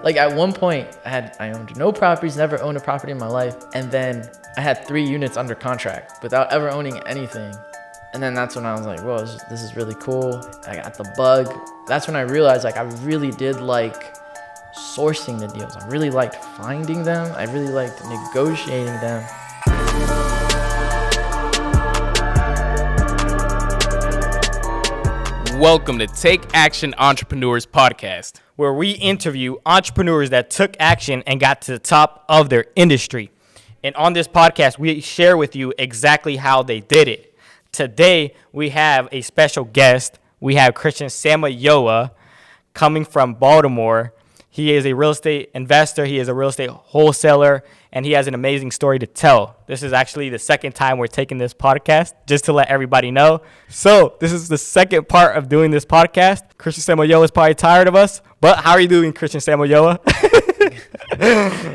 Like at one point, I owned no properties, never owned a property in my life, and then I had 3 units under contract without ever owning anything. And then that's when I was like, whoa, this is really cool. I got the bug. That's when I realized like I really did like sourcing the deals. I really liked finding them. I really liked negotiating them. Welcome to Take Action Entrepreneurs Podcast, where we interview entrepreneurs that took action and got to the top of their industry. And on this podcast, we share with you exactly how they did it. Today, we have a special guest. We have Cristian Samayoa coming from Baltimore. He is a real estate investor. He is a real estate wholesaler, and he has an amazing story to tell. This is actually the second time we're taking this podcast, just to let everybody know. So this is the second part of doing this podcast. Cristian Samayoa is probably tired of us, but how are you doing, Cristian Samayoa?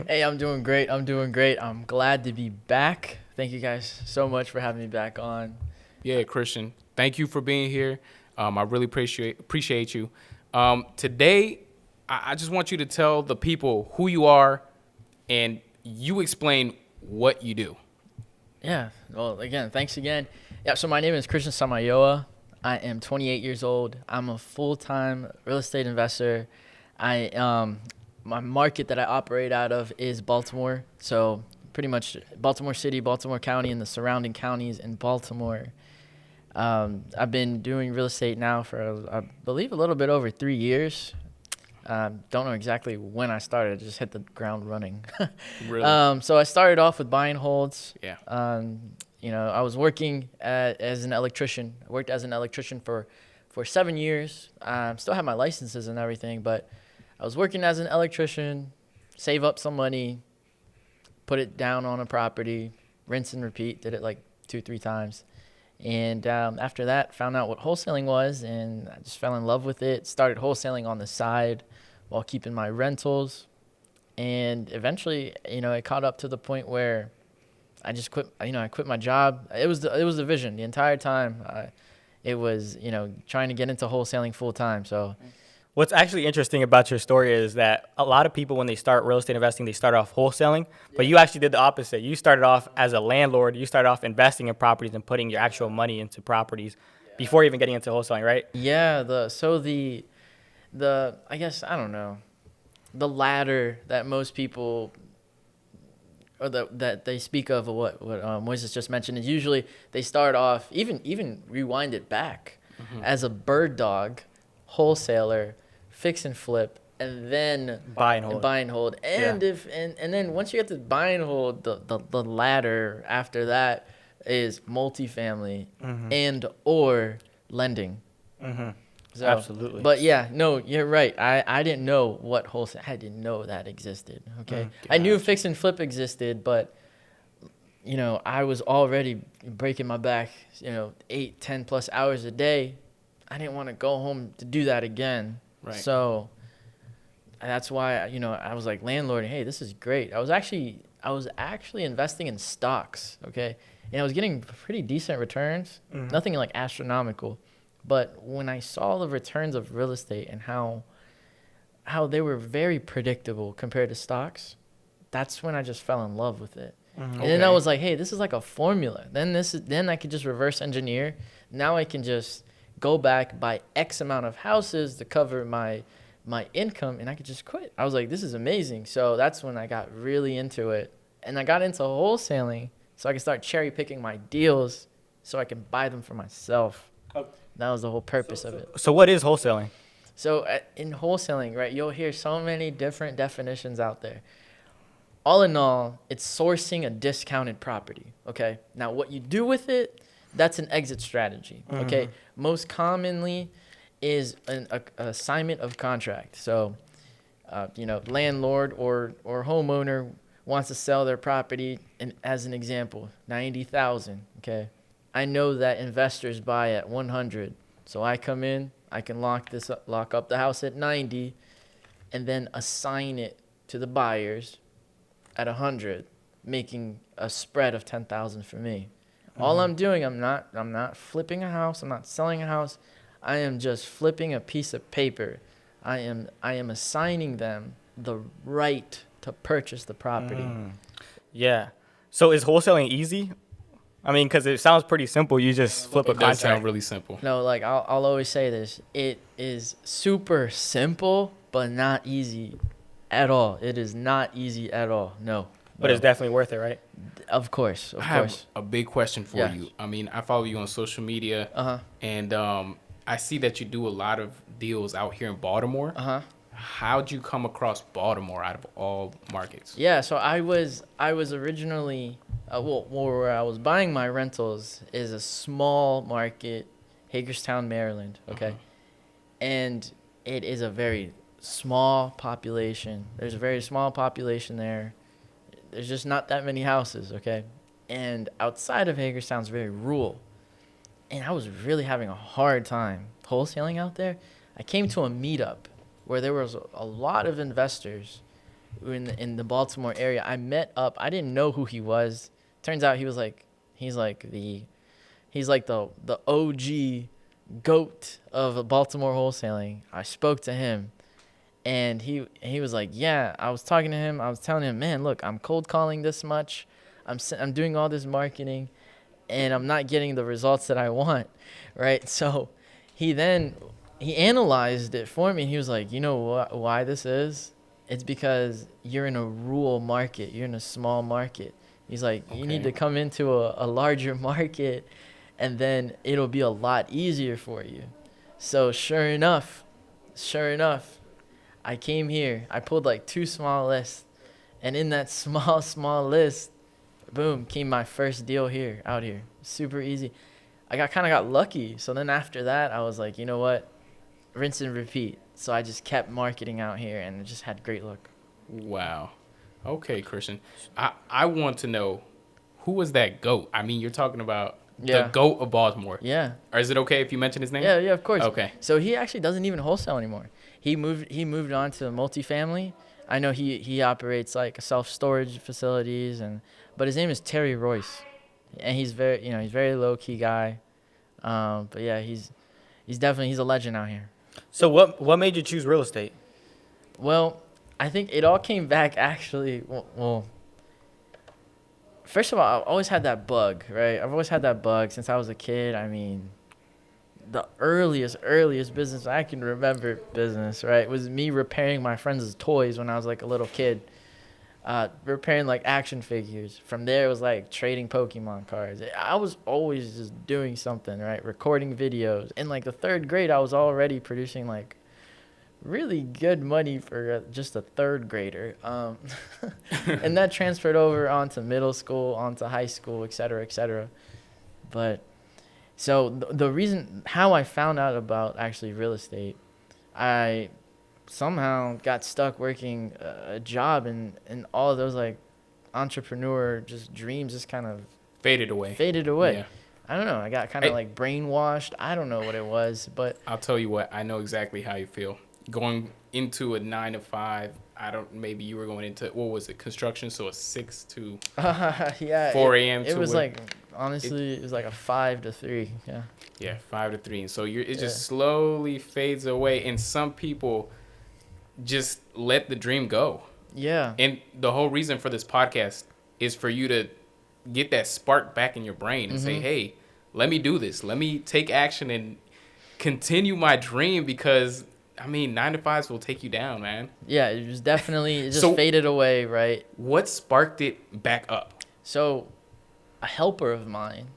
Hey, I'm doing great. I'm glad to be back. Thank you guys so much for having me back on. Yeah, Cristian, thank you for being here. I really appreciate you. Today, I just want you to tell the people who you are and you explain what you do. Yeah. Well, again, thanks again. Yeah. So my name is Cristian Samayoa. I am 28 years old. I'm a full-time real estate investor. My market that I operate out of is Baltimore. So pretty much Baltimore City, Baltimore County, and the surrounding counties in Baltimore. I've been doing real estate now for, I believe, a little bit over 3 years. Don't know exactly when I started. I just hit the ground running. Really? So I started off with buy and holds. Yeah. I was working as an electrician. I worked as an electrician for 7 years. Still have my licenses and everything, but I was working as an electrician, save up some money, put it down on a property, rinse and repeat, did it like 2-3 times. And after that, found out what wholesaling was, and I just fell in love with it. Started wholesaling on the side while keeping my rentals. And eventually, it caught up to the point where I just quit. I quit my job. It was the vision the entire time. It was, trying to get into wholesaling full time. So What's actually interesting about your story is that a lot of people, when they start real estate investing, they start off wholesaling, but you actually did the opposite. You started off as a landlord. You started off investing in properties and putting your actual money into properties before even getting into wholesaling, right? yeah, the I guess, I don't know, the ladder that most people, or that they speak of, what Moises just mentioned, is usually they start off, even rewind it back, as a bird dog wholesaler, fix and flip, and then Buy and hold. And and then once you get to buy and hold, the ladder after that is multifamily and or lending. So, Absolutely. But yeah, no, you're right. I didn't know what wholesale. I didn't know that existed. Okay, I knew fix and flip existed, but I was already breaking my back. 8-10 plus hours a day. I didn't want to go home to do that again. Right. So that's why, I was like, landlord, hey, this is great. I was actually investing in stocks, okay? And I was getting pretty decent returns, nothing like astronomical. But when I saw the returns of real estate and how they were very predictable compared to stocks, that's when I just fell in love with it. And then I was like, hey, this is like a formula. Then I could just reverse engineer. Now I can just go back, buy X amount of houses to cover my income, and I could just quit. I was like, this is amazing. So that's when I got really into it. And I got into wholesaling so I could start cherry picking my deals so I can buy them for myself. That was the whole purpose of it. So what is wholesaling? So in wholesaling, right, you'll hear so many different definitions out there. All in all, it's sourcing a discounted property, okay? Now, what you do with it, that's an exit strategy, okay? Most commonly is an assignment of contract. So, landlord or homeowner wants to sell their property, and as an example, $90,000, okay? I know that investors buy at 100. So I come in, I can lock up the house at 90, and then assign it to the buyers at 100, making a spread of 10,000 for me. All I'm doing, I'm not flipping a house. I'm not selling a house. I am just flipping a piece of paper. I am assigning them the right to purchase the property. Yeah. So is wholesaling easy? I mean, because it sounds pretty simple. You just flip a It does contract. sound really simple. No, like I'll always say this. It is super simple, but not easy at all. It is not easy at all. No. But it's definitely worth it, right? Of course. I have a big question for Yes. you. I mean, I follow you on social media, and I see that you do a lot of deals out here in Baltimore. How'd you come across Baltimore out of all markets? Yeah, so I was originally where I was buying my rentals is a small market, Hagerstown, Maryland. Okay, and it is a very small population. There's a very small population there. There's just not that many houses. Okay, and outside of Hagerstown is very rural, and I was really having a hard time wholesaling out there. I came to a meetup where there was a lot of investors in the Baltimore area. I met up. I didn't know who he was. Turns out he's like the OG goat of Baltimore wholesaling. I spoke to him, and he was like, yeah. I was talking to him. I was telling him, man, look, I'm cold calling this much. I'm doing all this marketing, and I'm not getting the results that I want, right? So he analyzed it for me. He was like, you know why this is? It's because you're in a rural market. You're in a small market. He's like, you need to come into a larger market, and then it'll be a lot easier for you. So sure enough, I came here. I pulled like 2 small lists, and in that small list, boom, came my first deal out here. Super easy. I kind of got lucky. So then after that, I was like, you know what? Rinse and repeat. So I just kept marketing out here and just had great luck. Wow. Okay, Christian. I want to know, who was that GOAT? I mean, you're talking about the GOAT of Baltimore. Yeah. Or is it okay if you mention his name? Yeah, of course. Okay. So he actually doesn't even wholesale anymore. He moved on to multifamily. I know he operates like self-storage facilities, but his name is Terry Royce. And he's very low-key guy. But yeah, he's a legend out here. So what made you choose real estate? Well, I think it all came back actually. Well, first of all, I've always had that bug, right? I've always had that bug since I was a kid. I mean, the earliest business I can remember right, was me repairing my friends' toys when I was like a little kid. Repairing like action figures. From there, it was like trading Pokemon cards. I was always just doing something, right? Recording videos. In like the 3rd grade, I was already producing like really good money for just a 3rd grader. And that transferred over onto middle school, onto high school, et cetera, et cetera. But so the reason how I found out about actually real estate, I somehow got stuck working a job, and all of those like entrepreneur just dreams just kind of Faded away. Yeah. I don't know. I got kind of like brainwashed. I don't know what it was, but I'll tell you what. I know exactly how you feel. Going into a 9 to 5. Maybe you were going into, what was it, construction? So a 6 to 4 a.m. It was like, honestly, it was like a 5 to 3. Yeah. Yeah, 5 to 3. And so it just slowly fades away. And some people just let the dream go. Yeah. And the whole reason for this podcast is for you to get that spark back in your brain and say, hey, let me do this. Let me take action and continue my dream, because I mean, 9 to 5s will take you down, man. Yeah, it was definitely, it just faded away, right? What sparked it back up? So a helper of mine,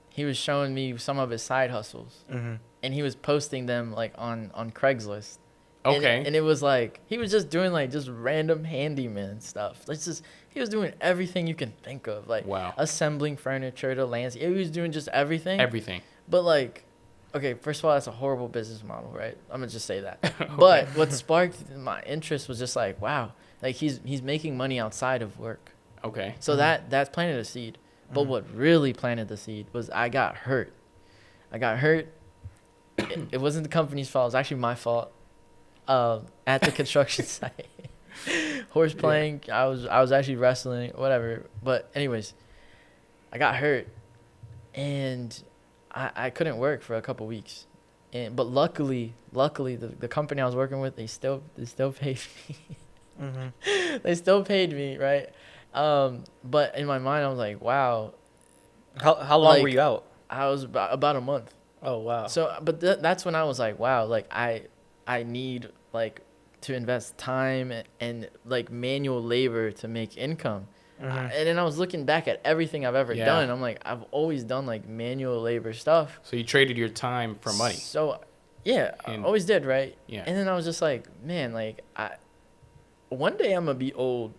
he was showing me some of his side hustles, and he was posting them like on Craigslist. Okay. And it was like, he was just doing like just random handyman stuff. He was doing everything you can think of, like assembling furniture to landscape. He was doing just everything. Everything. But like, okay, first of all, that's a horrible business model, right? I'm gonna just say that. Okay. But what sparked my interest was just like, wow, like he's making money outside of work. Okay. So that's planted a seed. But what really planted the seed was I got hurt. It wasn't the company's fault. It was actually my fault. At the construction site, horse playing. I was actually wrestling, whatever. But anyways, I got hurt, and I couldn't work for a couple weeks. But luckily the company I was working with, they still paid me. They still paid me, right? But in my mind, I was like, wow. How long Like, were you out? I was about a month. Oh wow. So, but that's when I was like, wow, like I need like to invest time and like manual labor to make income. And then I was looking back at everything I've ever done. I'm like, I've always done like manual labor stuff. So you traded your time for money. So, yeah, I And- always did, right? Yeah. And then I was just like, man, like one day I'm gonna be old,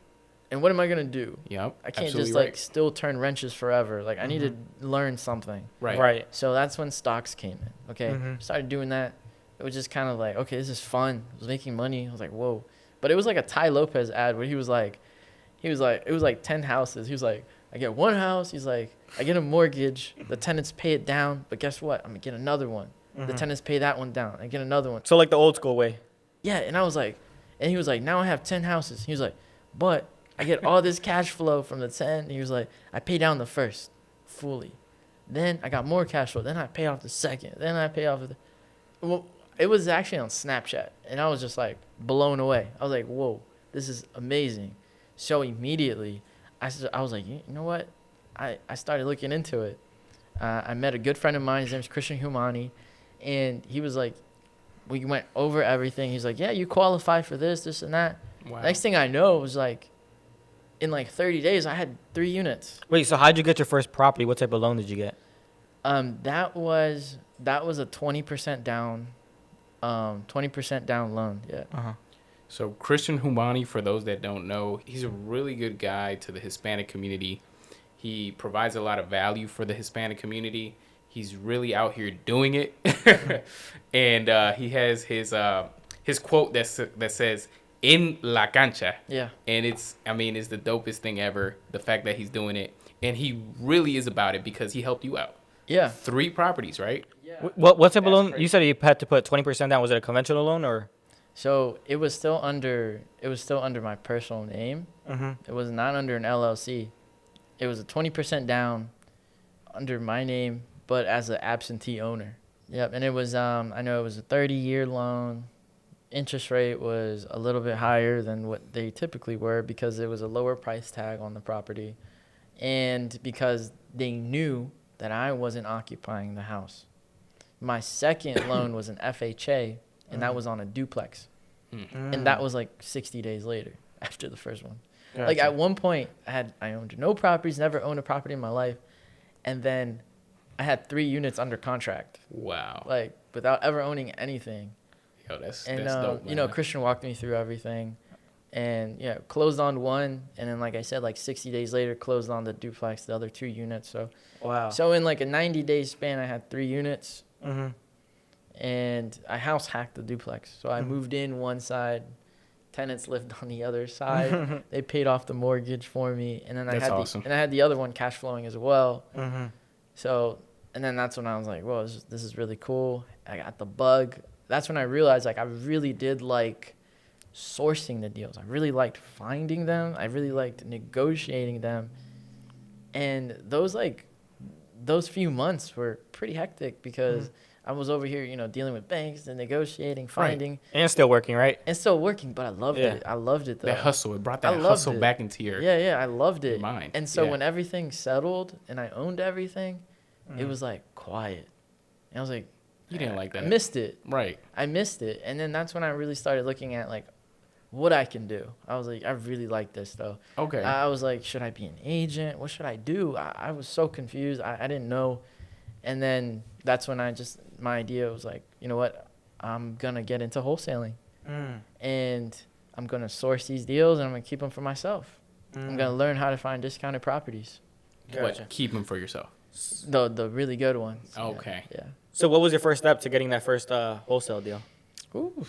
and what am I gonna do? Yep. I can't absolutely just like right. still turn wrenches forever. Like I need to learn something. Right. Right. So that's when stocks came in. Okay, started doing that. It was just kind of like, okay, this is fun. I was making money. I was like, whoa. But it was like a Ty Lopez ad where he was like, it was like 10 houses. He was like, I get one house. He's like, I get a mortgage. The tenants pay it down. But guess what? I'm gonna get another one. The tenants pay that one down. I get another one. So like the old school way. Yeah, and I was like, and he was like, now I have 10 houses. He was like, but I get all this cash flow from the 10. He was like, I pay down the first fully. Then I got more cash flow. Then I pay off the second. Then I pay off the. Well, it was actually on Snapchat, and I was just like blown away. I was like, whoa, this is amazing. So immediately, I was like, you know what? I started looking into it. I met a good friend of mine. His name's Cristian Samayoa, and he was like, we went over everything. He's like, yeah, you qualify for this, and that. Wow. Next thing I know was like, in like 30 days, I had 3 units. Wait, so how'd you get your first property? What type of loan did you get? That was a 20% down, 20% down loan. Yeah. So Cristian Humani, for those that don't know, he's a really good guy to the Hispanic community. He provides a lot of value for the Hispanic community. He's really out here doing it. And he has his quote that says, "En la cancha." Yeah. And it's the dopest thing ever, the fact that he's doing it. And he really is about it because he helped you out. Yeah. 3 properties, right? What type of That's loan? crazy. You said you had to put 20% down. Was it a conventional loan or? So it was still under my personal name. It was not under an LLC. It was a 20% down under my name, but as an absentee owner. Yep. And it was I know it was a 30-year loan. Interest rate was a little bit higher than what they typically were because it was a lower price tag on the property, and because they knew that I wasn't occupying the house. My second loan was an FHA, and that was on a duplex. And that was like 60 days later after the first one. Gotcha. Like at one point, I owned no properties, never owned a property in my life. And then I had 3 units under contract, Wow. like without ever owning anything. Yo, that's And, dope, man. Christian walked me through everything. And yeah, closed on one. And then, like I said, like 60 days later, closed on the duplex, the other 2 units. Wow. So in like a 90-day span, I had 3 units. And I house hacked the duplex. So I moved in one side, tenants lived on the other side. They paid off the mortgage for me, and then That's awesome. I had the other one cash flowing as well. So, and then that's when I was like, whoa, this is really cool. I got the bug. That's when I realized like I really did like sourcing the deals. I really liked finding them. I really liked negotiating them. And those few months were pretty hectic because I was over here, dealing with banks and negotiating, finding. And still working, right? And still working, but I loved it. I loved it, though. That hustle, it brought I that loved hustle it. back into your Yeah, I loved it. mind. And so Yeah. when everything settled and I owned everything, it was, like, quiet. And I was like... You didn't like that. I missed it. Right. I missed it. And then that's when I really started looking at, like, what I can do. I was like, I really like this, though. Okay. I was like, should I be an agent? What should I do? I was so confused. I didn't know. And then that's when my idea was like, you know what? I'm going to get into wholesaling. And I'm going to source these deals and I'm going to keep them for myself. I'm going to learn how to find discounted properties. What? Keep them for yourself. The really good ones. Okay. Yeah. So what was your first step to getting that first wholesale deal? Ooh,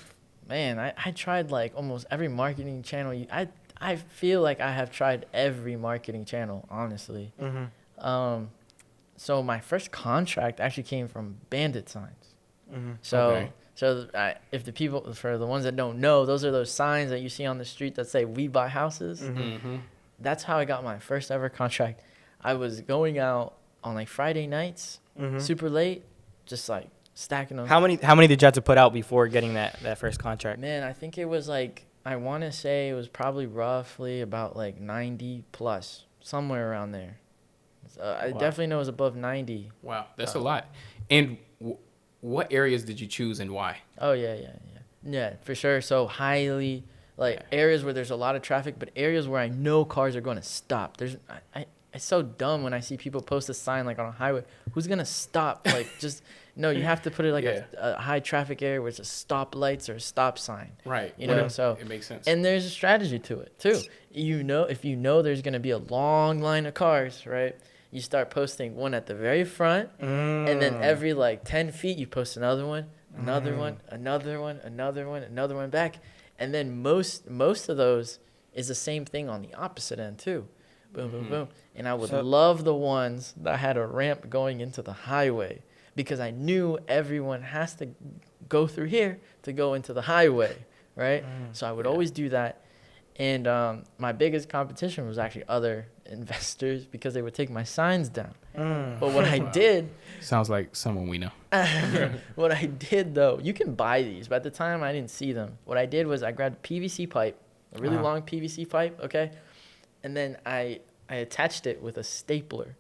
man, I tried like almost every marketing channel. I feel like I have tried every marketing channel, honestly. So my first contract actually came from bandit signs. So Okay. if for the ones that don't know, those are those signs that you see on the street that say "We buy houses." That's how I got my first ever contract. I was going out on like Friday nights, super late, just like stacking them. How many did you have to put out before getting that first contract? Man, I think it was like I want to say it was probably roughly about like 90 plus, somewhere around there. I Wow. definitely know it was above 90. Wow, that's a lot. And what areas did you choose and why? Oh, yeah. Yeah, for sure. So highly, like areas where there's a lot of traffic, but areas where I know cars are going to stop. It's so dumb when I see people post a sign like on a highway. Who's going to stop? Like just, no, you have to put it like a high traffic area where it's a stop lights or a stop sign. Right. You know, so it makes sense. And there's a strategy to it too. If you know there's going to be a long line of cars, right? You start posting one at the very front, and then every like 10 feet you post another one, another one back. And then most of those is the same thing on the opposite end too. Boom, boom, boom. And I would love the ones that had a ramp going into the highway, because I knew everyone has to go through here to go into the highway, right? So I would always do that. And my biggest competition was actually other investors, because they would take my signs down. But what I did... Sounds like someone we know. What I did, though, you can buy these, but at the time I didn't see them. What I did was I grabbed a PVC pipe, a really long PVC pipe, okay? And then I attached it with a stapler,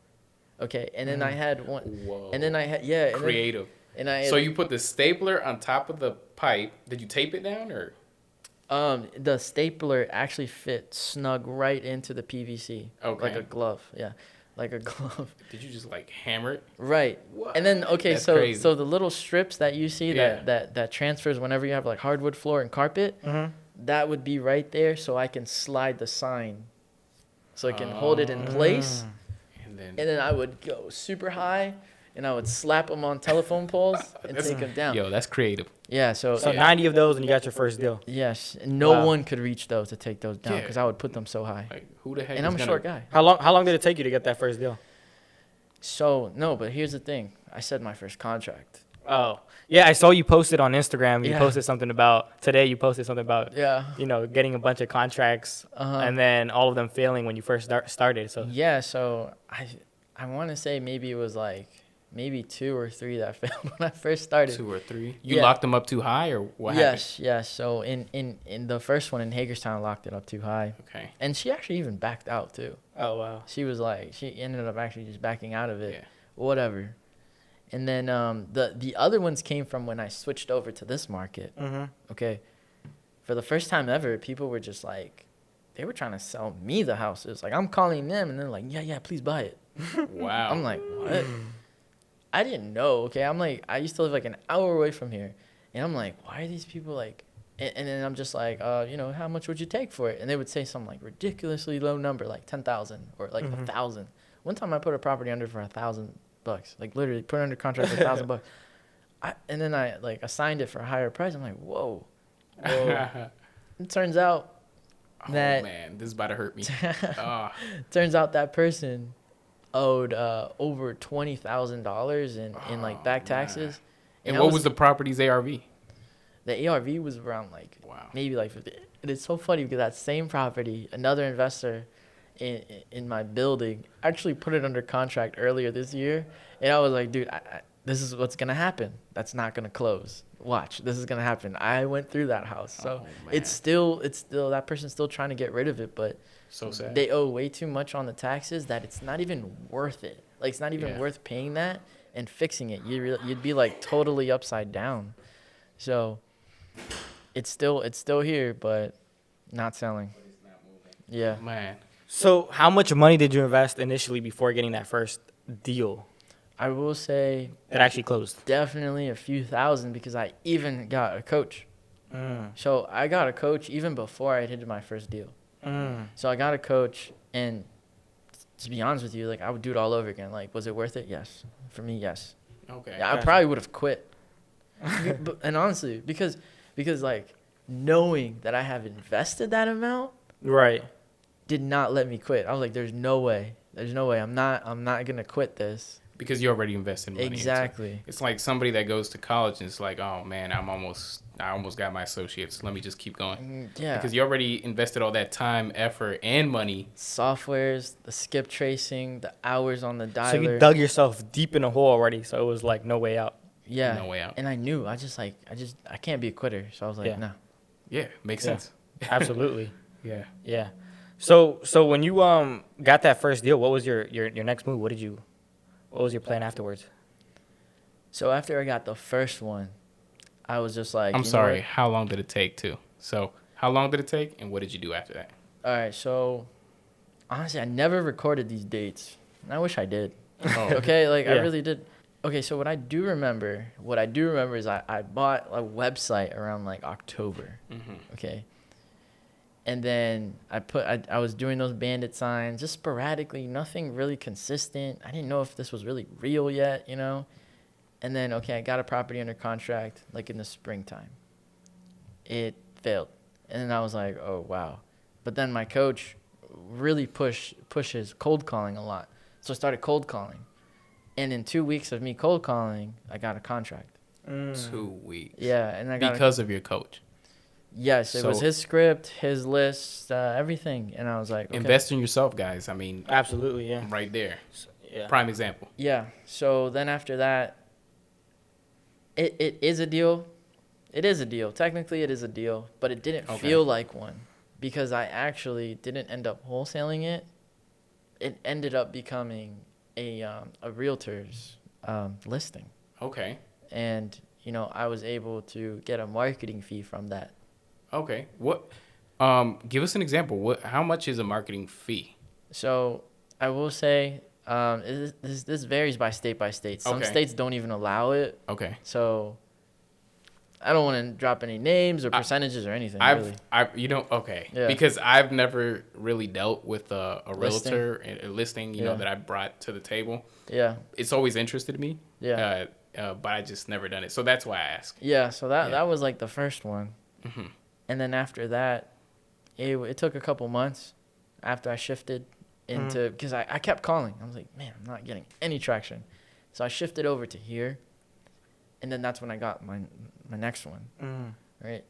okay? And then I had one... Whoa. And then I had... Yeah. And Creative. So you put the stapler on top of the pipe. Did you tape it down or... The stapler actually fit snug right into the PVC. Okay. Like a glove. Yeah. Like a glove. Did you just like hammer it? Right. What? And then, okay, That's so crazy. the little strips that you see that transfers whenever you have like hardwood floor and carpet, that would be right there, so I can slide the sign. So I can hold it in place. And then I would go super high, and I would slap them on telephone poles and take them down. Yo, that's creative. Yeah, so 90 of those, and you got your first deal. yes, and no one could reach those to take those down, Yeah. because I would put them so high. Like, who the heck And is I'm a gonna... short guy. How long did it take you to get that first deal? So, no, but here's the thing. I said my first contract. Oh, yeah, I saw you posted on Instagram. You Yeah. posted something about today. You posted something about Yeah. getting a bunch of contracts, Uh-huh. and then all of them failing when you first started. So Yeah, so I want to say maybe it was like maybe 2 or 3 that failed when I first started. 2 or 3? You Yeah. locked them up too high or what happened? Yes. So in the first one in Hagerstown, I locked it up too high. Okay. And she actually even backed out too. oh wow. She was like, she ended up actually just backing out of it. Yeah. Whatever. And then the other ones came from when I switched over to this market. Okay. For the first time ever, people were just like, they were trying to sell me the houses. Like, I'm calling them, and they're like, yeah, please buy it. Wow. I'm like, what? I didn't know, okay? I'm like, I used to live like an hour away from here. And I'm like, why are these people like, and then I'm just like, how much would you take for it? And they would say some like ridiculously low number, like 10,000 or like 1,000. One time I put a property under for $1,000, like literally put it under contract for $1,000. And then I like assigned it for a higher price. I'm like, whoa. It turns out that, oh man, this is about to hurt me. turns out that person owed over $20,000 in like back taxes. And what was the property's ARV? The ARV was around like Wow. maybe like 50. And it's so funny because that same property, another investor in my building actually put it under contract earlier this year, and I was like, dude, this is what's gonna happen. That's not gonna close. Watch, this is gonna happen. I went through that house, so it's still that person's still trying to get rid of it, but So sad. they owe way too much on the taxes that it's not even worth it. Like, it's not even worth paying that and fixing it. You'd be like totally upside down. So it's still here, but not selling. Yeah. Man. So how much money did you invest initially before getting that first deal I will say that actually closed? definitely a few thousand, because I even got a coach. So I got a coach even before I hit my first deal. So I got a coach, and to be honest with you, like, I would do it all over again. Like, was it worth it? Yes. For me, yes. Okay. Yeah, I probably would have quit. And honestly, because like knowing that I have invested that amount Right. did not let me quit. I was like, there's no way. I'm not gonna quit this. Because you already invested money. Exactly. It's like somebody that goes to college and it's like, oh man, I almost got my associates. Let me just keep going. Yeah. Because you already invested all that time, effort, and money. Softwares, the skip tracing, the hours on the dialer. So you dug yourself deep in a hole already, so it was like no way out. Yeah. No way out. And I knew I can't be a quitter. So I was like, Yeah. no. Yeah, makes Yeah. sense. Absolutely. Yeah. Yeah. So when you got that first deal, what was your next move? What was your plan afterwards? So after I got the first one, I was just like, I'm you know sorry. what? How long did it take too? So how long did it take, and what did you do after that? All right, so honestly, I never recorded these dates. And I wish I did. Oh. Okay, like I Yeah. really did. Okay, so what I do remember is I bought a website around like October. Okay. And then I was doing those bandit signs just sporadically, nothing really consistent. I didn't know if this was really real yet, you know? And then, okay, I got a property under contract like in the springtime. It failed. And then I was like, oh, wow. But then my coach really pushes cold calling a lot. So I started cold calling. And in 2 weeks of me cold calling, I got a contract. 2 weeks. Yeah, and I got Because of your coach. Yes, it was So- his script, his list, everything. And I was like, okay. Invest in yourself, guys. I mean, Absolutely, yeah. right there. Yeah. Prime example. Yeah. So then after that, it is a deal. It is a deal. Technically, it is a deal, but it didn't Okay. feel like one because I actually didn't end up wholesaling it. It ended up becoming a realtor's listing. Okay. And, you know, I was able to get a marketing fee from that. Okay. What? Give us an example. How much is a marketing fee? So I will say this varies by state. Some Okay. states don't even allow it. Okay. So I don't want to drop any names or percentages or anything, really. Okay. Yeah. Because I've never really dealt with a Listing? realtor, a listing, you know, Yeah. that I brought to the table. Yeah. It's always interested me. Yeah. But I just never done it. So that's why I ask. Yeah. So Yeah. that was like the first one. Mhm. And then after that, it took a couple months after I shifted into, because I kept calling. I was like, man, I'm not getting any traction. So I shifted over to here. And then that's when I got my next one. Right.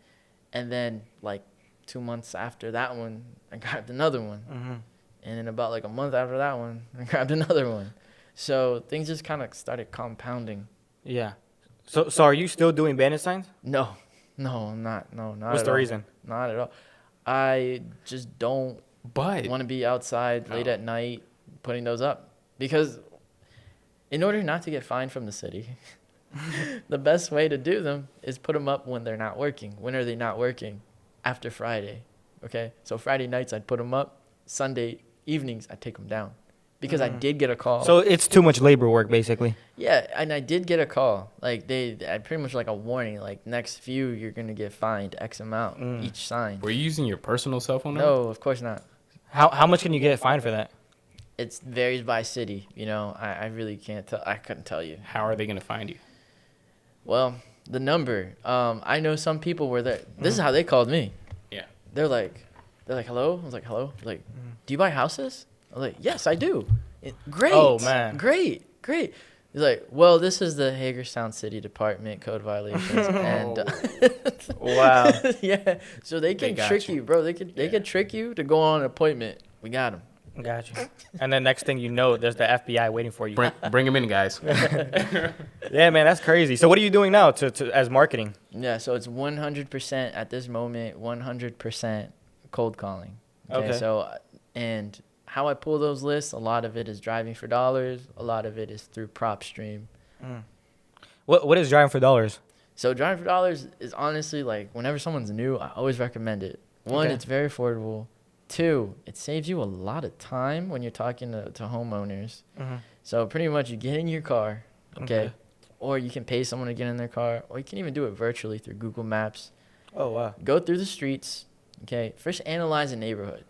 And then like 2 months after that one, I grabbed another one. And then about like a month after that one, I grabbed another one. So things just kind of started compounding. Yeah. So are you still doing bandit signs? No, I'm not. No, not What's at the all. reason? Not at all. I just don't But want to be outside late at night putting those up. Because in order not to get fined from the city, the best way to do them is put them up when they're not working. When are they not working? After Friday. Okay? So Friday nights, I'd put them up. Sunday evenings, I'd take them down. Because I did get a call. So it's too much labor work, basically. Yeah, and I did get a call. Like, I pretty much like a warning. Like, next few, you're going to get fined X amount each sign. were you using your personal cell phone number? No, of course not. How much can you get fined for that? It varies by city. You know, I really can't tell. I couldn't tell you. How are they going to find you? Well, the number. I know some people were there. This is how they called me. Yeah. They're like, hello? I was like, hello? They're like, do you buy houses? I was like, yes, I do. Great. Oh, man. Great. He's like, well, this is the Hagerstown City Department code violations. And Wow. yeah, so they can got trick you. you, bro. They can trick you to go on an appointment. We got them. Gotcha. And then next thing you know, there's the FBI waiting for you. Bring them in, guys. Yeah, man, that's crazy. So what are you doing now to as marketing? Yeah, so it's 100% at this moment, 100% cold calling. Okay. So, and how I pull those lists, a lot of it is driving for dollars. A lot of it is through Propstream. What is driving for dollars? So driving for dollars is honestly like whenever someone's new, I always recommend it. One, Okay. it's very affordable. Two, it saves you a lot of time when you're talking to homeowners. So pretty much you get in your car, okay? Or you can pay someone to get in their car, or you can even do it virtually through Google Maps. Oh wow. Go through the streets, okay? First analyze a neighborhood.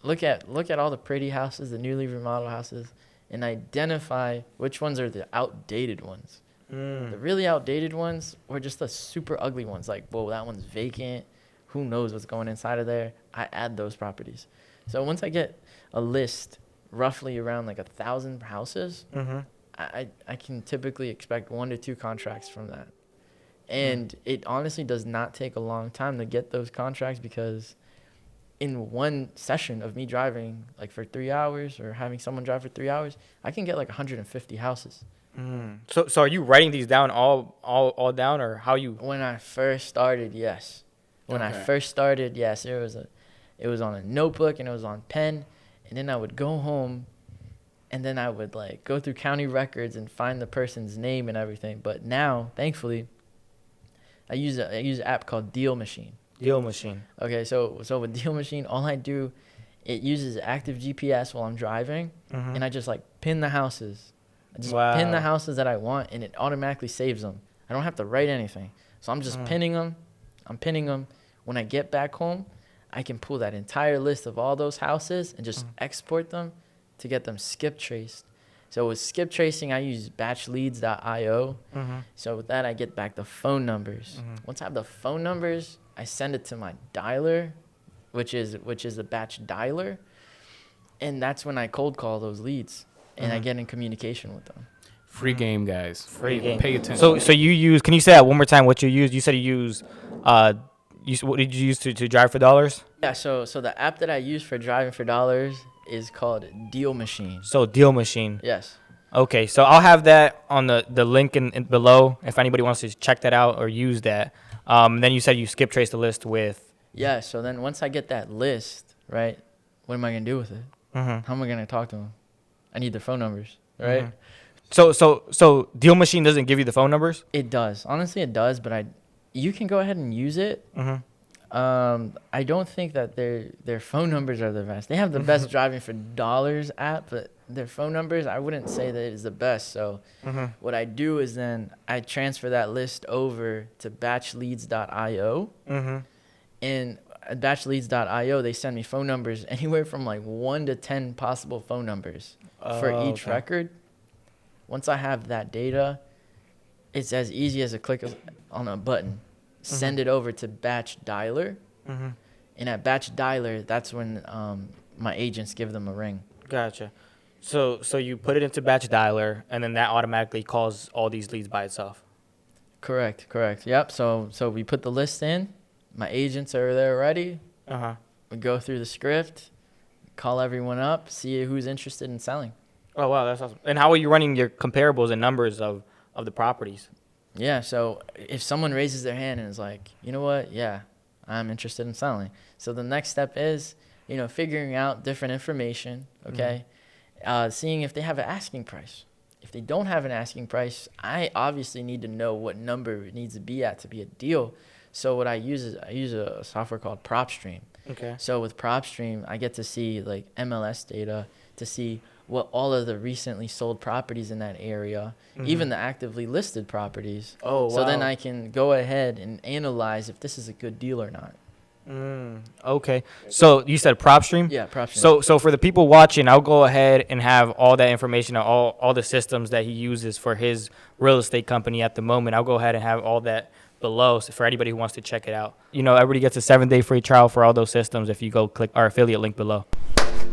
Look at all the pretty houses, the newly remodeled houses, and identify which ones are the outdated ones. The really outdated ones or just the super ugly ones like, whoa, that one's vacant. Who knows what's going inside of there? I add those properties. So once I get a list roughly around like 1,000 houses, I can typically expect 1 to 2 contracts from that. And it honestly does not take a long time to get those contracts because in one session of me driving like for 3 hours or having someone drive for 3 hours, I can get like 150 houses. So are you writing these down all down or how you? When I first started, yes. When I Okay. first started, yes, it was on a notebook and it was on pen, and then I would go home, and then I would like go through county records and find the person's name and everything. But now, thankfully, I use an app called Deal Machine. Deal Machine. Okay, so with Deal Machine, all I do, it uses active GPS while I'm driving, and I just like pin the houses. I just pin the houses that I want, and it automatically saves them. I don't have to write anything. So I'm just pinning them. I'm pinning them. When I get back home, I can pull that entire list of all those houses and just export them to get them skip traced. So with skip tracing, I use batchleads.io. So with that, I get back the phone numbers. Once I have the phone numbers, I send it to my dialer, which is the batch dialer, and that's when I cold call those leads, and I get in communication with them. Free game, guys. Free game. Pay attention. So you use? Can you say that one more time? What you use? You said you use. What did you use to drive for dollars? Yeah. So the app that I use for driving for dollars is called Deal Machine. So Deal Machine. Yes. Okay, so I'll have that on the link in below if anybody wants to check that out or use that. Then you said you skip trace the list with. Yeah. So then once I get that list, right, what am I gonna do with it? How am I gonna talk to them? I need their phone numbers, right? So Deal Machine doesn't give you the phone numbers? It does. Honestly, it does. But you can go ahead and use it. I don't think that their phone numbers are the best. They have the best driving for dollars app, but their phone numbers, I wouldn't say that it is the best. So what I do is then I transfer that list over to batchleads.io. And at batchleads.io, they send me phone numbers anywhere from like 1 to 10 possible phone numbers for each record. Once I have that data, it's as easy as a click on a button. Send it over to batch dialer. And at batch dialer, that's when my agents give them a ring. Gotcha. So you put it into batch dialer, and then that automatically calls all these leads by itself. Correct. Yep. So we put the list in. My agents are there already. We go through the script, call everyone up, see who's interested in selling. Oh, wow, that's awesome. And how are you running your comparables and numbers of the properties? Yeah, so if someone raises their hand and is like, you know what, yeah, I'm interested in selling. So the next step is, figuring out different information, okay? Seeing if they have an asking price. If they don't have an asking price, I obviously need to know what number it needs to be at to be a deal. So what I use is a software called Propstream. Okay. So with Propstream, I get to see like MLS data to see what all of the recently sold properties in that area, even the actively listed properties. Oh, wow. So then I can go ahead and analyze if this is a good deal or not. Okay. So you said Propstream? Yeah, Propstream. So for the people watching, I'll go ahead and have all that information, all the systems that he uses for his real estate company at the moment. I'll go ahead and have all that below for anybody who wants to check it out. Everybody gets a 7-day free trial for all those systems if you go click our affiliate link below.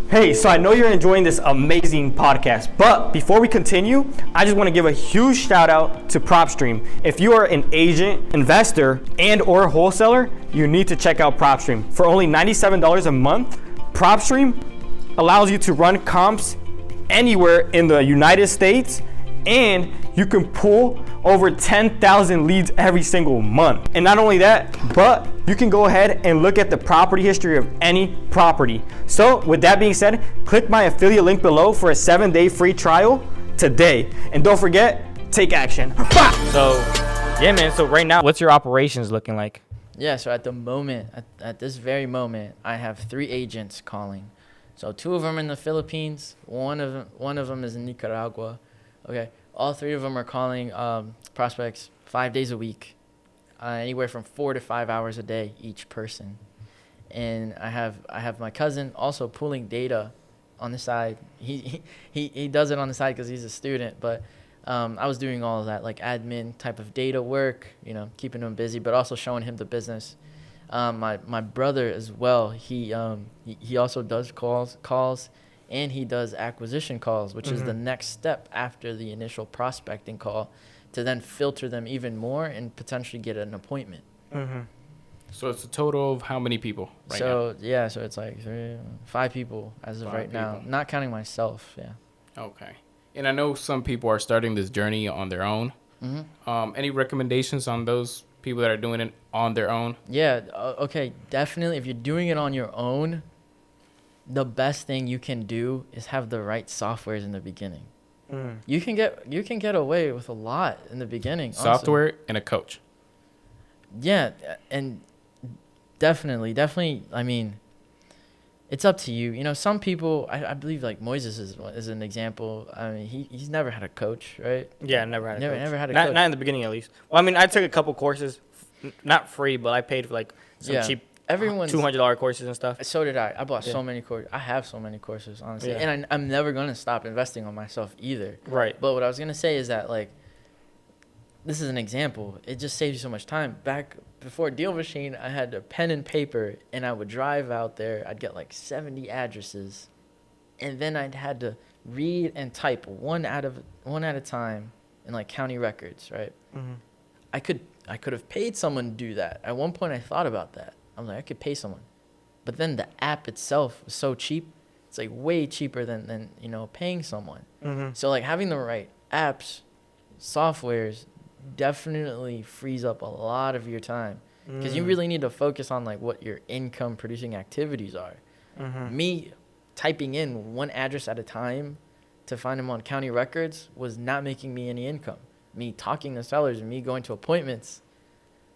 Hey, so I know you're enjoying this amazing podcast, but before we continue, I just want to give a huge shout out to Propstream. If you are an agent, investor, and or wholesaler, you need to check out Propstream. For only $97 a month, Propstream allows you to run comps anywhere in the United States, and you can pull over 10,000 leads every single month. And not only that, but you can go ahead and look at the property history of any property. So with that being said, click my affiliate link below for a 7-day free trial today. And don't forget, take action. So yeah, man, so right now, what's your operations looking like? Yeah, so at the moment, at this very moment, I have 3 agents calling. So 2 of them in the Philippines, one of them is in Nicaragua. Okay, all 3 of them are calling prospects 5 days a week, anywhere from 4 to 5 hours a day each person. And I have my cousin also pulling data on the side. He does it on the side because he's a student, but I was doing all of that, like admin type of data work, keeping him busy, but also showing him the business. My brother as well, he also does calls. And he does acquisition calls, which is the next step after the initial prospecting call, to then filter them even more and potentially get an appointment. So it's a total of how many people right now? Yeah, so it's like 5 people as of right now, not counting myself. Yeah. Okay. And I know some people are starting this journey on their own. Any recommendations on those people that are doing it on their own? Yeah, okay, definitely. If you're doing it on your own, the best thing you can do is have the right softwares in the beginning. You can get away with a lot in the beginning. Honestly. Software and a coach. Yeah, and definitely. I mean, it's up to you. You know, some people. I believe like Moises is an example. I mean, he's never had a coach, right? Yeah, never had a coach. Never had a coach. Not in the beginning, at least. Well, I mean, I took a couple courses, not free, but I paid for like some cheap $200 courses and stuff. So did I. I bought so many courses. I have so many courses, honestly. Yeah. And I'm never going to stop investing on myself either. Right. But what I was going to say is that, like, this is an example. It just saves you so much time. Back before Deal Machine, I had a pen and paper, and I would drive out there. I'd get, like, 70 addresses. And then I'd had to read and type one at a time in, like, county records, right? Mm-hmm. I could have paid someone to do that. At one point, I thought about that. I'm like, I could pay someone. But then the app itself was so cheap. It's like way cheaper than you know, paying someone. Mm-hmm. So like having the right apps, softwares definitely frees up a lot of your time. Because you really need to focus on like what your income producing activities are. Mm-hmm. Me typing in one address at a time to find them on county records was not making me any income. Me talking to sellers and me going to appointments,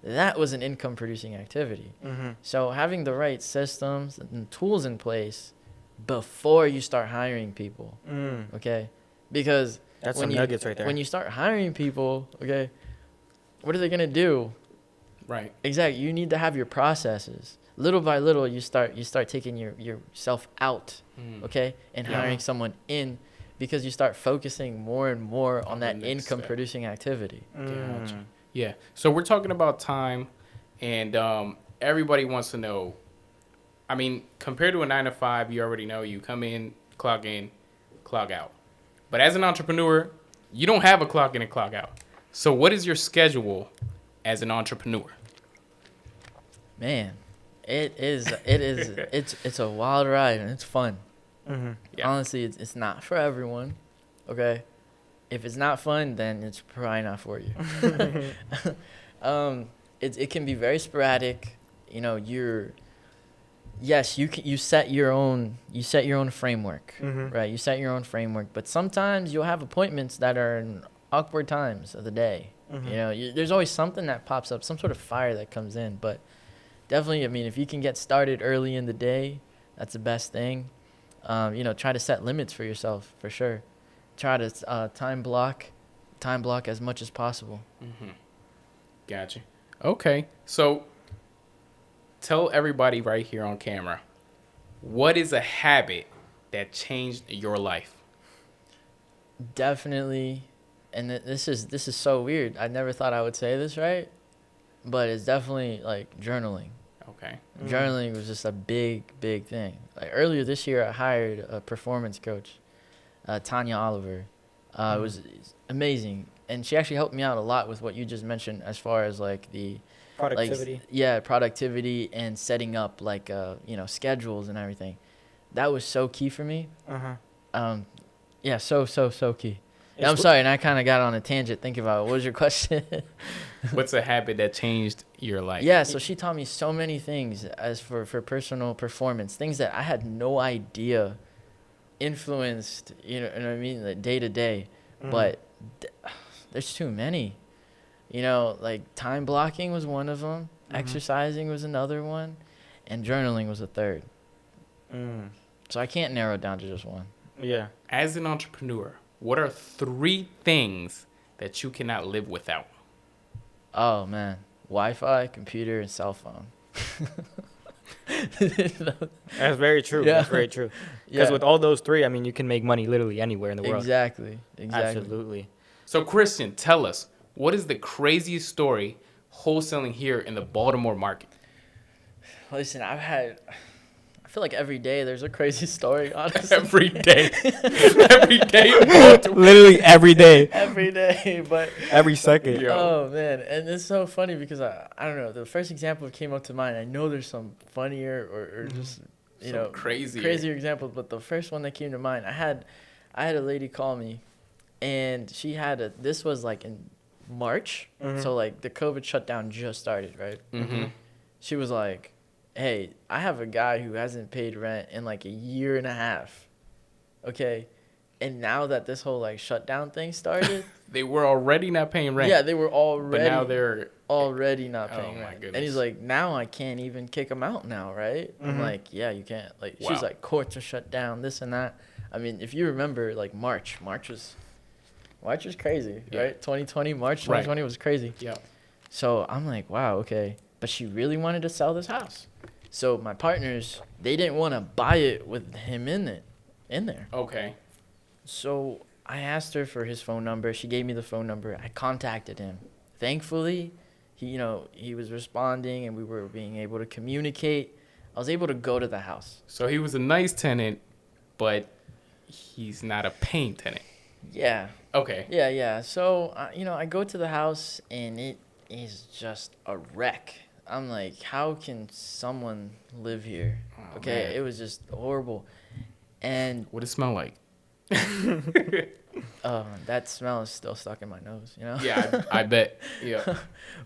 that was an income producing activity. Mm-hmm. So having the right systems and tools in place before you start hiring people, okay? Because that's some nuggets right there. When you start hiring people, okay, what are they gonna do? Right. Exactly. You need to have your processes. Little by little, you start taking yourself out, okay, and hiring someone in, because you start focusing more and more on that income producing activity. Gotcha. Yeah. So we're talking about time, and everybody wants to know. I mean, compared to a 9-to-5, you already know you come in, clock out. But as an entrepreneur, you don't have a clock in and clock out. So what is your schedule as an entrepreneur? Man, it's a wild ride and it's fun. Mm-hmm. Yeah. Honestly, it's not for everyone. Okay, if it's not fun, then it's probably not for you. It can be very sporadic. You know, you set your own framework, right? You set your own framework, but sometimes you'll have appointments that are in awkward times of the day. You know, there's always something that pops up, some sort of fire that comes in. But definitely, I mean, if you can get started early in the day, that's the best thing. You know, try to set limits for yourself, for sure. Try to time block as much as possible. Gotcha. Okay, so tell everybody right here on camera, what is a habit that changed your life? Definitely, and this is so weird. I never thought I would say this, right? But it's definitely like journaling. Okay. Journaling was just a big thing. Like earlier this year, I hired a performance coach, Tanya Oliver. It was amazing, and she actually helped me out a lot with what you just mentioned, as far as like the productivity. Productivity and setting up like you know, schedules and everything. That was so key for me. Yeah, so key. I'm sorry, and I kind of got on a tangent thinking about it. What was your question? What's a habit that changed your life? Yeah, so she taught me so many things as for personal performance, things that I had no idea influenced, you know what I mean, like day to day. But there's too many. You know, like time blocking was one of them, exercising was another one, and journaling was a third. So I can't narrow it down to just one. Yeah. As an entrepreneur, what are 3 things that you cannot live without? Oh, man. Wi-Fi, computer, and cell phone. That's very true. Yeah. That's very true. Because with all those 3, I mean, you can make money literally anywhere in the world. Exactly. Absolutely. So, Cristian, tell us, what is the craziest story wholesaling here in the Baltimore market? Listen, I feel like every day there's a crazy story, honestly. Every day. Every day in Baltimore. Literally every day. Every day, but Every second. Yo. oh man, and it's so funny because I don't know, the first example that came up to mind, I know there's some funnier or just you Some know, crazier examples, but the first one that came to mind, I had a lady call me, and she had this was like in March. So like the COVID shutdown just started, right? She was like, hey, I have a guy who hasn't paid rent in like a year and a half. Okay. And now that this whole like shutdown thing started, They were already not paying rent. yeah, they were already But now they're already not Oh, paying my rent. goodness. And he's like, now I can't even kick him out now, right? I'm like, yeah, you can't. Like, Wow. she's like, courts are shut down, this and that. I mean, if you remember, like March was crazy, Yeah. right? 2020, March Right. 2020 was crazy. Yeah. So I'm like, wow, okay. But she really wanted to sell this house. So my partners, they didn't want to buy it with him in there. Okay. So I asked her for his phone number. She gave me the phone number. I contacted him. Thankfully, he was responding and we were being able to communicate. I was able to go to the house. So he was a nice tenant, but he's not a paying tenant. Yeah. Okay. Yeah. So, I go to the house and it is just a wreck. I'm like, how can someone live here? Oh, Okay. man. It was just horrible. And What it smell like? that smell is still stuck in my nose, Yeah, I bet. Yeah.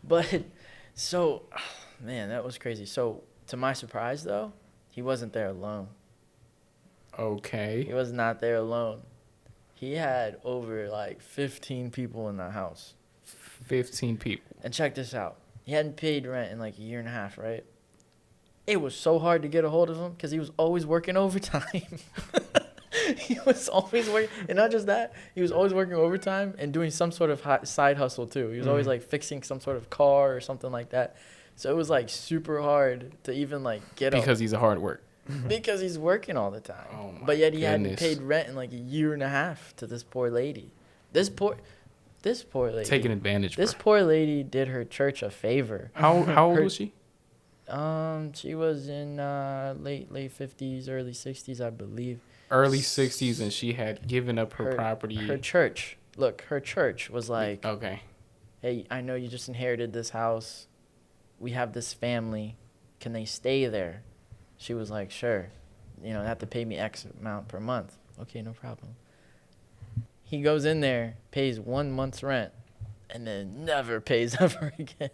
But so, man, that was crazy. So, to my surprise, though, he wasn't there alone. He Okay. was not there alone. He had over like 15 people in the house. 15 people. And check this out. He hadn't paid rent in like a year and a half, right? It was so hard to get a hold of him because he was always working overtime. He was always working. And not just that, he was always working overtime and doing some sort of side hustle too. He was always like fixing some sort of car or something like that. So it was like super hard to even like get Because he's a hard work. because he's working all the time. Oh my But yet he hadn't goodness. paid rent in like a year and a half to this poor lady. This poor lady. Taking advantage. This bro. poor lady did her church a favor. How old her- was she? She was in late 50s, early 60s, I believe. Early 60s, and she had given up her property. Her church. Look, her church was like, Okay. hey, I know you just inherited this house. We have this family. Can they stay there? She was like, sure. They have to pay me X amount per month. Okay, no problem. He goes in there, pays 1 month's rent, and then never pays ever again.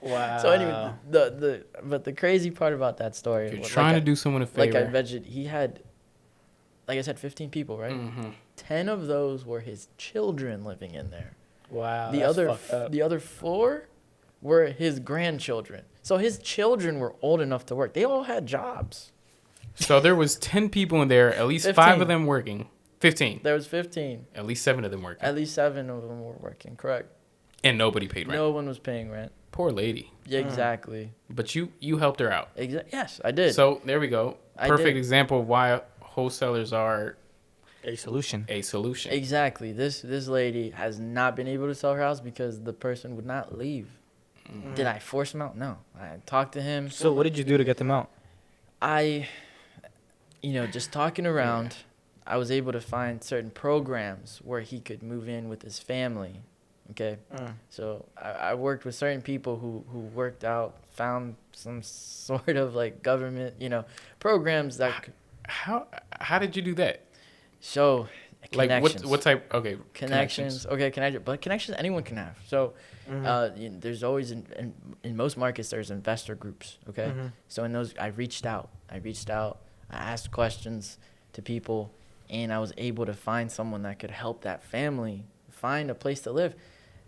Wow. So anyway, but the crazy part about that story, You're like trying to do someone a like favor. I mentioned, he had, like I said, 15 people, right? Mm-hmm. 10 of those were his children living in there. Wow. The that's other fucked up. the other 4 were his grandchildren. So his children were old enough to work. They all had jobs. So there was 10 people in there, at least 5 15. of them working. 15. There was 15. At least 7 of them working. At least 7 of them were working, correct? And nobody paid rent. No one was paying rent. Poor lady. Yeah, exactly. But you helped her out. Yes, I did. So there we go. I Perfect did. example of why wholesalers are A solution. a solution. Exactly. This lady has not been able to sell her house because the person would not leave. Did I force him out? No. I talked to him. So what did you do to get them out? Just talking around, I was able to find certain programs where he could move in with his family. Okay. So I worked with certain people who worked out, found some sort of like government, programs that could, How did you do that? so Like connections. what type? Okay, Connections. Okay, but connections anyone can have. So there's always in most markets there's investor groups. Okay, so in those I reached out. I asked questions to people, and I was able to find someone that could help that family find a place to live.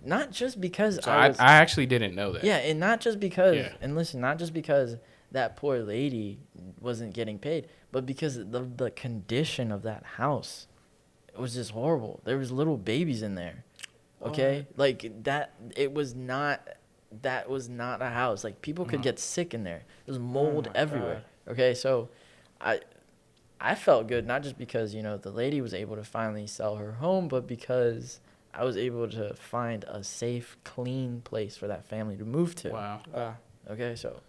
Not just because So I actually didn't know that. yeah, and not just because Yeah. and listen, not just because that poor lady wasn't getting paid, but because the condition of that house. It was just horrible. There was little babies in there. Okay? Like that was not a house. Like people could get sick in there. There was mold everywhere. Okay? So I felt good not just because, the lady was able to finally sell her home, but because I was able to find a safe, clean place for that family to move to. Wow. Okay? So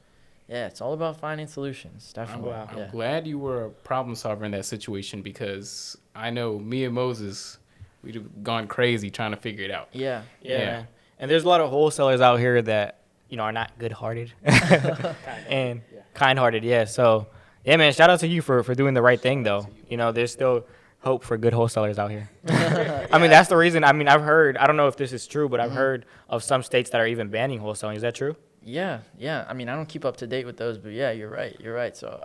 yeah, it's all about finding solutions. Definitely. I'm glad you were a problem solver in that situation because I know me and Moses, we'd have gone crazy trying to figure it out. Yeah. Yeah. And there's a lot of wholesalers out here that, are not good-hearted and kind-hearted. Yeah. So, yeah, man, shout out to you for doing the right thing, though. There's still hope for good wholesalers out here. I mean, that's the reason. I mean, I've heard, I don't know if this is true, but I've heard of some states that are even banning wholesaling. Is that true? Yeah. I mean, I don't keep up to date with those, but yeah, you're right. So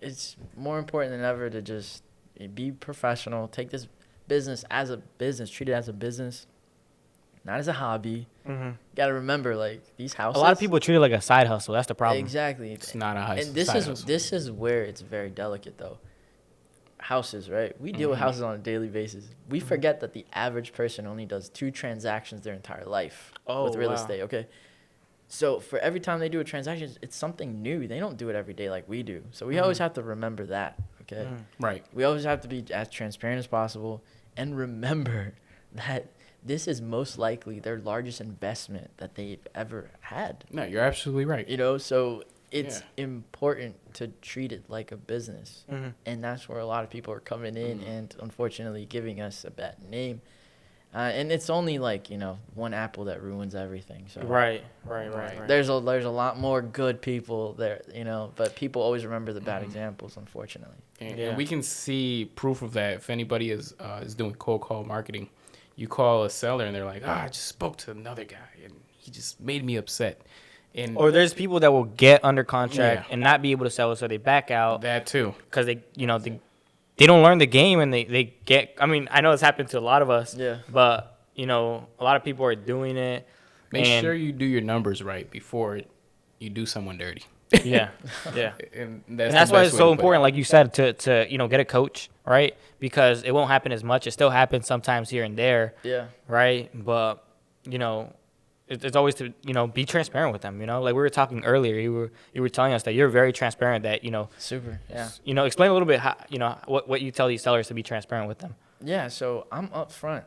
it's more important than ever to just be professional, take this business as a business, treat it as a business, not as a hobby. Got to remember, like, these houses. A lot of people treat it like a side hustle. That's the problem. Exactly. It's not a hustle. And this is where it's very delicate, though. Houses, right? We deal with houses on a daily basis. We forget that the average person only does 2 transactions their entire life with real estate, okay? So for every time they do a transaction, it's something new. They don't do it every day like we do. So we always have to remember that, okay? Right. We always have to be as transparent as possible and remember that this is most likely their largest investment that they've ever had. No, you're absolutely right. You know, so it's important to treat it like a business. And that's where a lot of people are coming in and unfortunately giving us a bad name. And it's only like, you know, one apple that ruins everything. So Right. there's a lot more good people there, you know, but people always remember the bad examples, unfortunately. And we can see proof of that if anybody is doing cold call marketing. You call a seller and they're like, I just spoke to another guy and he just made me upset. Or there's people that will get under contract and not be able to sell it, so they back out. That too. Because they don't learn the game, and they get. I mean, I know it's happened to a lot of us. Yeah. But you know, a lot of people are doing it. Make sure you do your numbers right before you do someone dirty. Yeah. And that's why it's so important, like you said, to get a coach, right? Because it won't happen as much. It still happens sometimes here and there. Yeah. Right. But it's always to be transparent with them. Like we were talking earlier, you were telling us that you're very transparent. That super. Yeah. Explain a little bit how what you tell these sellers to be transparent with them. Yeah. So I'm upfront.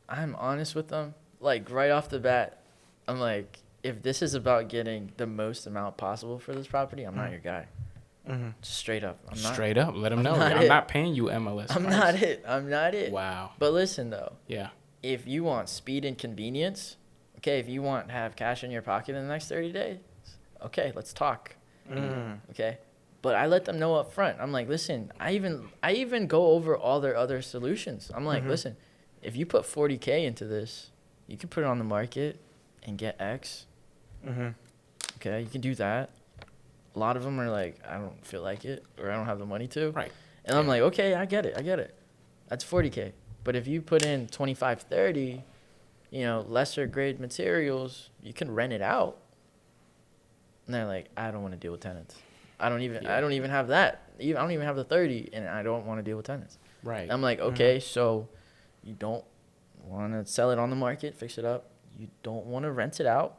I'm honest with them. Like right off the bat, I'm like, if this is about getting the most amount possible for this property, I'm not your guy. Just straight up. I'm not. Straight up. Let them know. I'm not paying you MLS. I'm not it. Wow. But listen though. Yeah. If you want speed and convenience. Okay, if you want to have cash in your pocket in the next 30 days, okay, let's talk. Okay, but I let them know up front. I'm like, listen, I even go over all their other solutions. I'm like, listen, if you put $40K into this, you can put it on the market and get X. Okay, you can do that. A lot of them are like, I don't feel like it, or I don't have the money to. Right. And I'm like, okay, I get it. That's $40K. But if you put in 25, 30. Lesser grade materials, you can rent it out. And they're like, I don't want to deal with tenants. I don't even have that. I don't even have the 30, and I don't want to deal with tenants. Right. I'm like, okay, so you don't want to sell it on the market, fix it up. You don't want to rent it out,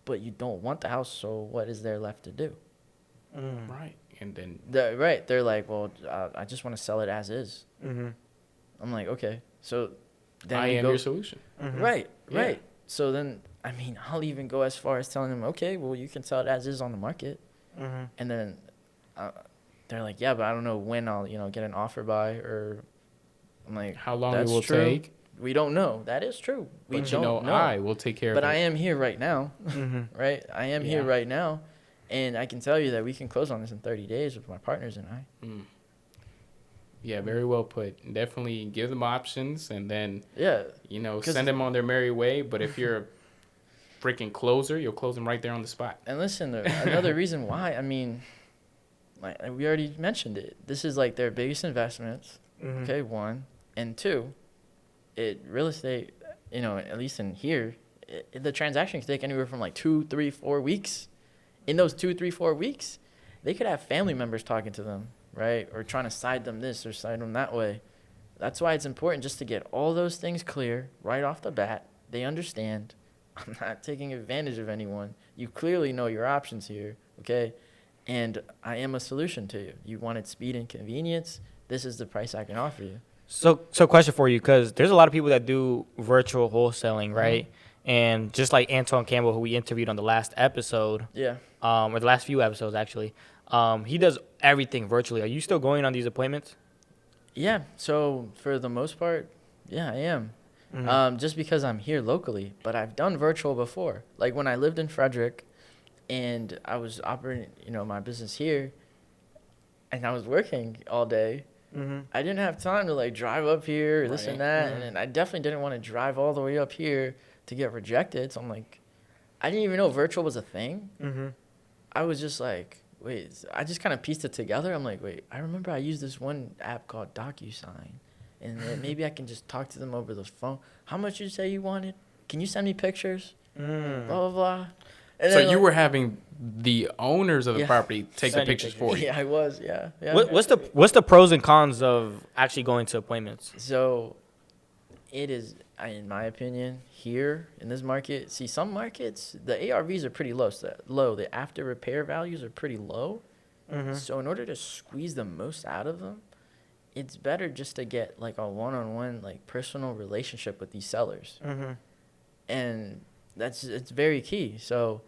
but you don't want the house. So what is there left to do? Right. And then they're like, well, I just want to sell it as is. I'm like, okay, so. Then I am your solution. Right. So then, I mean, I'll even go as far as telling them, okay, well, you can sell it as is on the market. And then they're like, yeah, but I don't know when I'll, get an offer by, or I'm like, how long it will take. We don't know. That is true. We don't know. I will take care of it. But I am here right now, right? I am here right now, and I can tell you that we can close on this in 30 days with my partners and I. Yeah, very well put. Definitely give them options, and then send them on their merry way. But if you're a freaking closer, you'll close them right there on the spot. And listen, another reason why, I mean, like we already mentioned it. This is like their biggest investments. Okay, 1 and 2. Real estate, at least in here, the transaction can take anywhere from like 2, 3, 4 weeks. In those 2, 3, 4 weeks, they could have family members talking to them. Right? Or trying to side them this or side them that way. That's why it's important just to get all those things clear right off the bat. They understand. I'm not taking advantage of anyone. You clearly know your options here, okay? And I am a solution to you. You wanted speed and convenience. This is the price I can offer you. So question for you, because there's a lot of people that do virtual wholesaling, right? And just like Antoine Campbell, who we interviewed on the last episode. Yeah. Or the last few episodes, actually. He does everything virtually. Are you still going on these appointments? Yeah. So for the most part, yeah, I am. Just because I'm here locally, but I've done virtual before. Like when I lived in Frederick and I was operating, my business here and I was working all day, I didn't have time to like drive up here, this and Right. that, and then I definitely didn't want to drive all the way up here to get rejected. So I'm like, I didn't even know virtual was a thing. I was just like, wait, I just kind of pieced it together. I'm like, wait, I remember I used this one app called DocuSign, and then maybe I can just talk to them over the phone. How much you say you wanted? Can you send me pictures? Blah blah blah. And So then, you like, were having the owners of the Yeah. property take the Send you pictures pictures. for you. Yeah, I was. Yeah. What's the pros and cons of actually going to appointments? So, it is, in my opinion, here in this market. See, some markets the ARVs are pretty low. The after repair values are pretty low. So in order to squeeze the most out of them, it's better just to get like a one-on-one, like personal relationship with these sellers, and it's very key. So,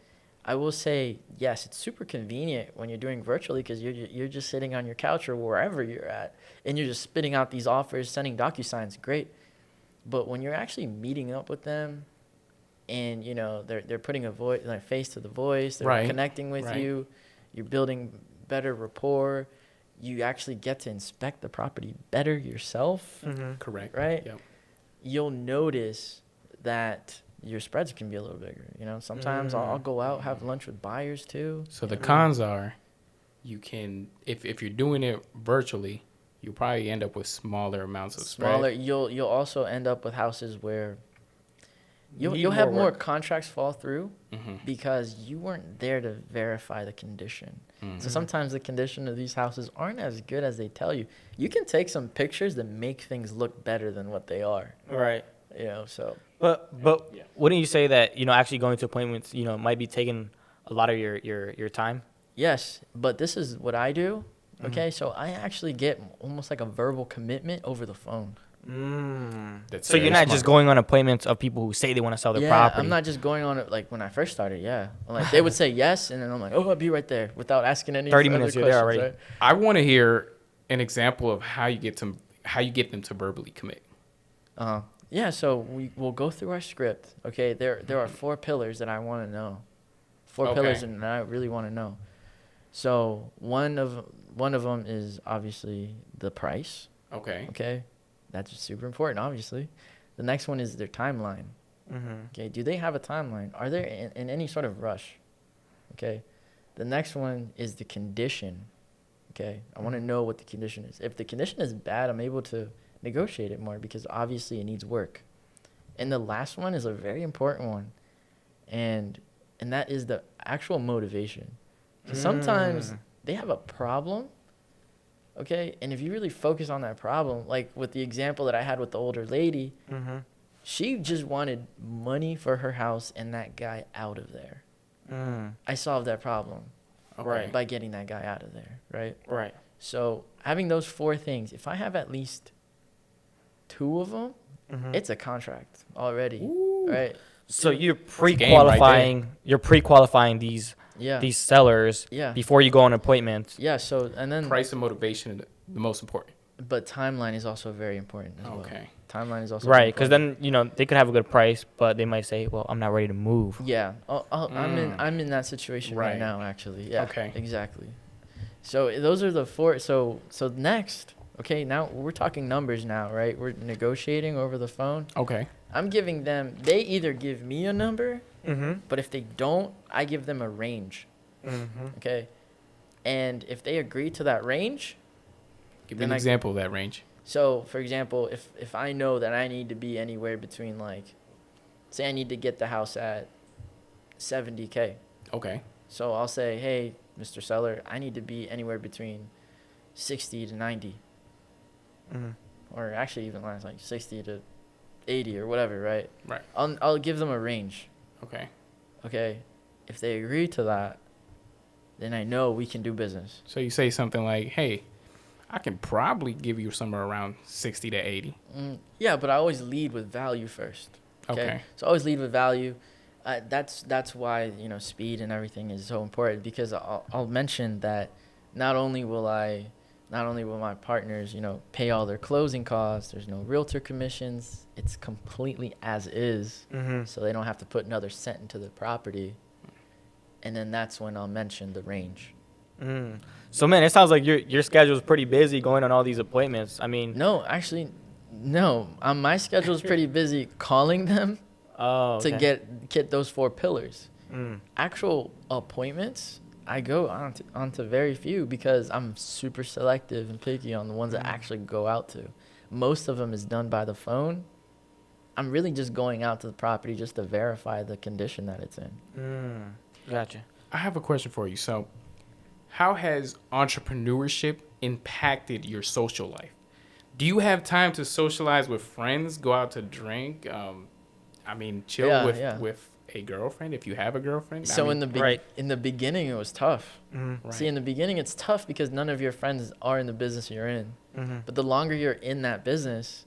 I will say yes, it's super convenient when you're doing virtually because you're just sitting on your couch or wherever you're at, and you're just spitting out these offers, sending DocuSigns. Great. But when you're actually meeting up with them, and you know they're putting a voice, like face to the voice, they're Right. connecting with Right. you, you're building better rapport. You actually get to inspect the property better yourself, Correct. right? Yep. You'll notice that your spreads can be a little bigger. You know, sometimes I'll go out, have lunch with buyers too. So the cons are, you can if you're doing it virtually, you probably end up with smaller amounts of Smaller. spread. You'll also end up with houses where Need you'll have more more work. contracts fall through Mm-hmm. because you weren't there to verify the condition. So sometimes the condition of these houses aren't as good as they tell you. You can take some pictures that make things look better than what they are. Right. You know, so But Yeah. wouldn't you say that actually going to appointments might be taking a lot of your time? yes, but this is what I do. Okay, so I actually get almost like a verbal commitment over the phone. That's So you're very not smart. just going on appointments of people who say they want to sell their Yeah, property. I'm not just going on it like when I first started. Yeah, like they would say yes, and then I'm like, oh, I'll be right there without asking any 30 other minutes, you're there questions, already. right? I want to hear an example of how you get them to verbally commit. Yeah, so we'll go through our script. Okay, there are 4 pillars that I want to know. 4 pillars, Okay. and I really want to know. So one of them is obviously the price. Okay. Okay, that's super important. Obviously, the next one is their timeline. Okay, do they have a timeline? Are they in any sort of rush? Okay, the next one is the condition. Okay, I want to know what the condition is. If the condition is bad, I'm able to negotiate it more because obviously it needs work. And the last one is a very important one, and that is the actual motivation. 'Cause sometimes they have a problem, okay, and if you really focus on that problem, like with the example that I had with the older lady, she just wanted money for her house and that guy out of there. I solved that problem Okay. by getting that guy out of there, right? Right. So having those 4 things, if I have at least 2 of them, it's a contract already, right? So you're game right pre-qualifying. You're pre-qualifying these Yeah. these sellers Yeah. before you go on appointments. Yeah. So and then, Price and motivation are the most important. but timeline is also very important as well. Okay. Timeline is also Right, because important. then they could have a good price, but they might say, "Well, I'm not ready to move." Yeah, I'm in that situation right Right. now, actually. Yeah, Okay. exactly. So those are the 4. So next, okay, now we're talking numbers now, right? We're negotiating over the phone. Okay. I'm giving them. They either give me a number, but if they don't, I give them a range. Okay, and if they agree to that range, Give me Then an I- example of that range. so for example, if I know that I need to be anywhere between like, say I need to get the house at 70K. Okay. So I'll say, hey, Mr. Seller, I need to be anywhere between 60 to 90. Or actually even less, like 60 to 80 or whatever, right? Right. I'll give them a range. Okay. Okay. If they agree to that, then I know we can do business. So you say something like, "Hey, I can probably give you somewhere around 60 to 80." Yeah, but I always lead with value first. Okay. So I always lead with value. That's why speed and everything is so important, because I'll mention that not only will my partners pay all their closing costs. There's no realtor commissions. It's completely as is, so they don't have to put another cent into the property. And then that's when I'll mention the range. So man, it sounds like your schedule is pretty busy going on all these appointments. I mean, No, actually, no. My schedule is pretty busy calling them to okay. get those 4 pillars. Actual appointments, I go onto very few because I'm super selective and picky on the ones that actually go out to. Most of them is done by the phone. I'm really just going out to the property just to verify the condition that it's in. Gotcha. I have a question for you. So, how has entrepreneurship impacted your social life? Do you have time to socialize with friends, go out to drink? Chill with a girlfriend if you have a girlfriend. So in the beginning, it was tough. Right. See, in the beginning, it's tough because none of your friends are in the business you're in. But the longer you're in that business,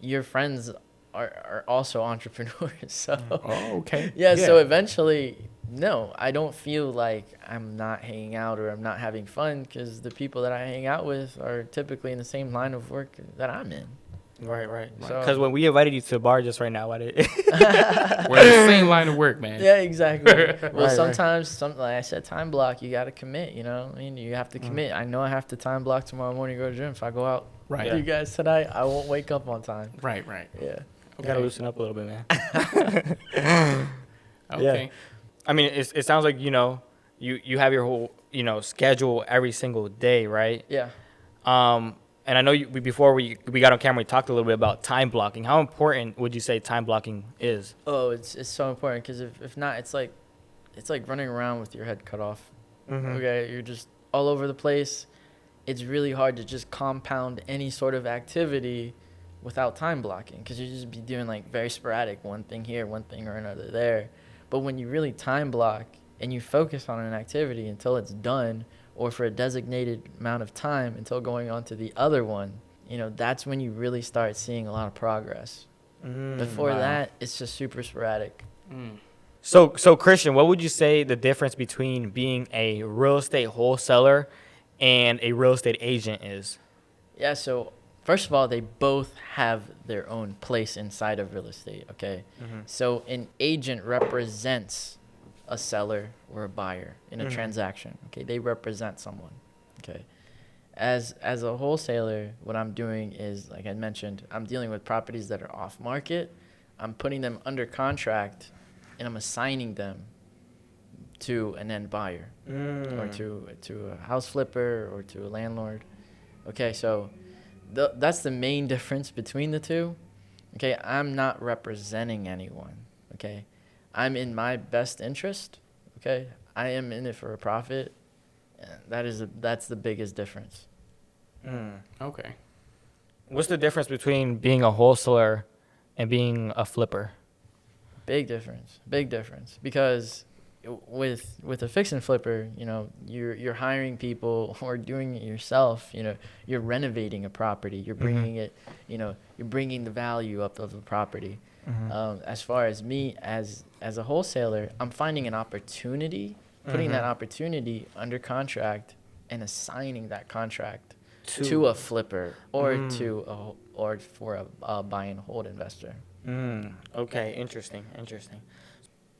your friends are also entrepreneurs. So okay. yeah. So eventually, no, I don't feel like I'm not hanging out or I'm not having fun because the people that I hang out with are typically in the same line of work that I'm in. Right. So- Because when we invited you to the bar just right now, why did We're in the same line of work, man. Yeah, exactly. Well, Right. sometimes, like I said, time block, you got to commit, you know? I mean, you have to commit. I know I have to time block tomorrow morning to go to the gym. If I go out Right. with you guys tonight, I won't wake up on time. Right. Yeah. You gotta loosen up a little bit, man. Okay. I mean, it sounds like, you have your whole, schedule every single day, right? Yeah. And I know before we got on camera, we talked a little bit about time blocking. How important would you say time blocking is? Oh, it's so important because if not, it's like running around with your head cut off. Okay, you're just all over the place. It's really hard to just compound any sort of activity without time blocking because you just be doing like very sporadic, one thing here, one thing or another there. But when you really time block and you focus on an activity until it's done or for a designated amount of time until going on to the other one, that's when you really start seeing a lot of progress. Before that, it's just super sporadic. So Christian, what would you say the difference between being a real estate wholesaler and a real estate agent is? Yeah, so first of all, they both have their own place inside of real estate, okay? So an agent represents a seller or a buyer in a transaction, okay? They represent someone, okay? As a wholesaler, what I'm doing is, like I mentioned, I'm dealing with properties that are off market. I'm putting them under contract, and I'm assigning them to an end buyer or to a house flipper or to a landlord. Okay, so that's the main difference between the two. Okay, I'm not representing anyone. Okay, I'm in my best interest. Okay, I am in it for a profit. That's the biggest difference. Okay. What's the difference between being a wholesaler and being a flipper? Big difference. Because with a fix and flipper, you're hiring people or doing it yourself. You're renovating a property. You're bringing it. You're bringing the value up of the property. As far as me as a wholesaler, I'm finding an opportunity, putting that opportunity under contract, and assigning that contract to a flipper or for a buy and hold investor. Okay, interesting.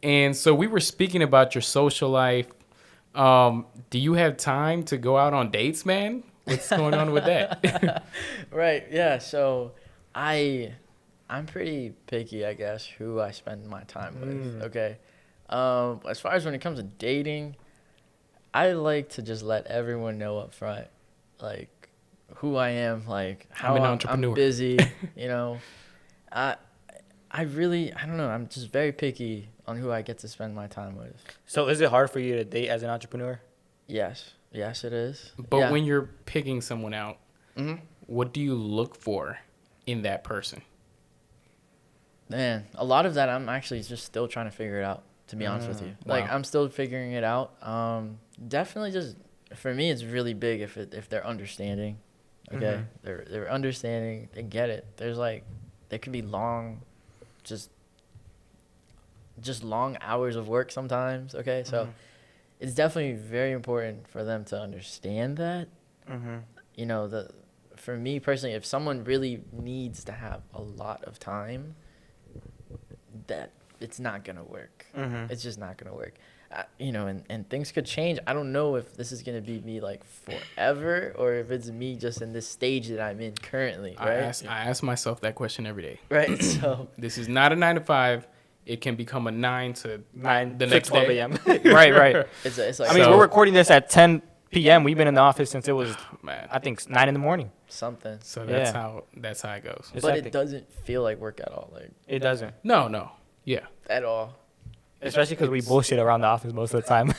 And so we were speaking about your social life. Do you have time to go out on dates, man? What's going on with that? Right. Yeah. So I'm pretty picky, I guess, who I spend my time with. Okay. As far as when it comes to dating, I like to just let everyone know up front, like, who I am, like how I'm an entrepreneur. I'm busy. I don't know. I'm just very picky on who I get to spend my time with. So is it hard for you to date as an entrepreneur? Yes, it is. But Yeah. when you're picking someone out, what do you look for in that person? Man, a lot of that I'm actually just still trying to figure it out, to be honest with you. Like, Wow. I'm still figuring it out. Definitely just, for me, it's really big if they're understanding. Okay? They're understanding. They get it. There could be long, just long hours of work sometimes. Okay? So it's definitely very important for them to understand that. For me personally, if someone really needs to have a lot of time, that it's not gonna work. It's just not gonna work. and things could change. I don't know if this is going to be me like forever or if it's me just in this stage that I'm in currently, right? I ask myself that question every day. Right. So this is not a 9 to 5. It can become a 9 to 9 the to next 12 day. a.m. Right. it's like I mean, So- we're recording this at 10 p.m. We've been in the office since it was, Man. I think, 9 in the morning. something, So Yeah. that's how it goes. It's but hectic. it doesn't feel like work at all, like It doesn't. No. Yeah. at all. Especially because we bullshit around the office most of the time.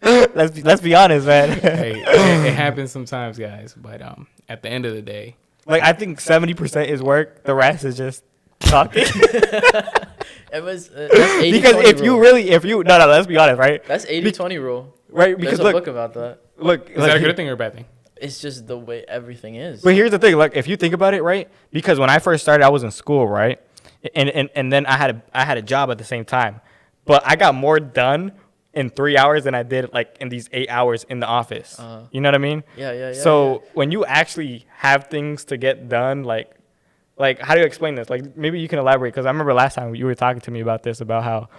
let's be honest, man. Hey, it happens sometimes, guys. But at the end of the day, Like, I think 70% is work. The rest is just talking. It was that's 80/20 Because if you no, let's be honest, right? that's 80/20 rule. Right? There's Because a look, book about that. is that a good thing or a bad thing? It's just the way everything is. But here's the thing, like if you think about it, right? Because when I first started, I was in school, right? And then I had a job at the same time. But I got more done in 3 hours than I did like in these 8 hours in the office. You know what I mean? Yeah. So when you actually have things to get done, like how do you explain this? Like maybe you can elaborate, because I remember last time you were talking to me about this, about how,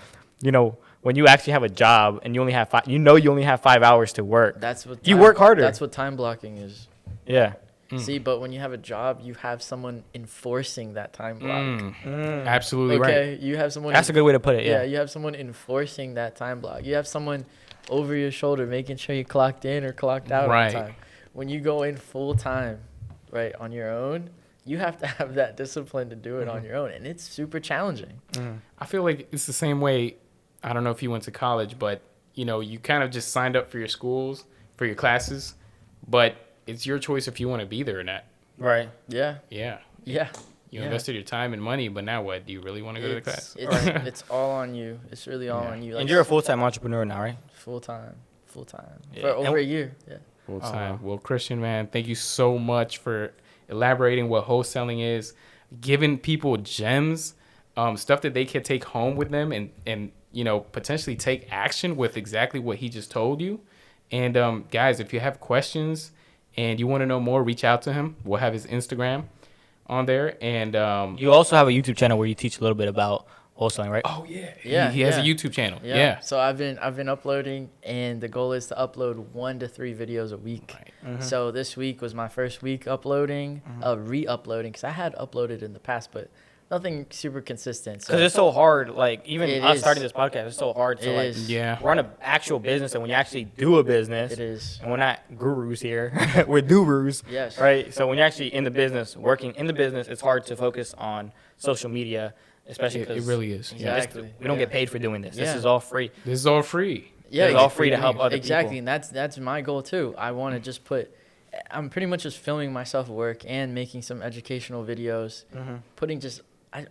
when you actually have a job and you only have you only have 5 hours to work. That's what You work harder. That's what time blocking is. Yeah. See, but when you have a job, you have someone enforcing that time block. Absolutely Okay, right. you have someone. That's a good way to put it. Yeah, Yeah. you have someone enforcing that time block. You have someone over your shoulder making sure you clocked in or clocked out Right. on time. When you go in full time, right, on your own, you have to have that discipline to do it on your own, and it's super challenging. I feel like it's the same way. I don't know if you went to college, but you kind of just signed up for your schools, for your classes, but it's your choice if you want to be there or not. Right. Yeah, Yeah. yeah. You Yeah. invested your time and money, but now what? Do you really want to go to the class? It's all on you. It's really all on you. And you're a full-time entrepreneur now, right? full time Yeah. for over And- a year. Yeah. Full Oh, time. wow. Well, Christian, man, thank you so much for elaborating what wholesaling is, giving people gems, stuff that they can take home with them and potentially take action with exactly what he just told you. And guys, if you have questions and you want to know more, reach out to him. We'll have his Instagram on there. And You also have a YouTube channel where you teach a little bit about wholesaling, right? oh yeah, Yeah, he has a yeah. YouTube channel. Yeah. Yeah. So I've been uploading, and the goal is to upload 1 to 3 videos a week. Right. So this week was my first week uploading, re-uploading, because I had uploaded in the past, but nothing super consistent. Because So it's so hard, like even It us is. starting this podcast, it's so hard to It like is. Yeah. run an actual business. And when you actually do a business, it is. and we're not gurus here, we're doers. Yes. Right. So when you're actually in the business, working in the business, it's hard to focus on social media, especially It because really is. Exactly. we don't Yeah. get paid for doing this. This Yeah. is all free. This is all free. Yeah, It's all free to help other exactly, people. and that's my goal too. I want to just I'm pretty much just filming myself work and making some educational videos, putting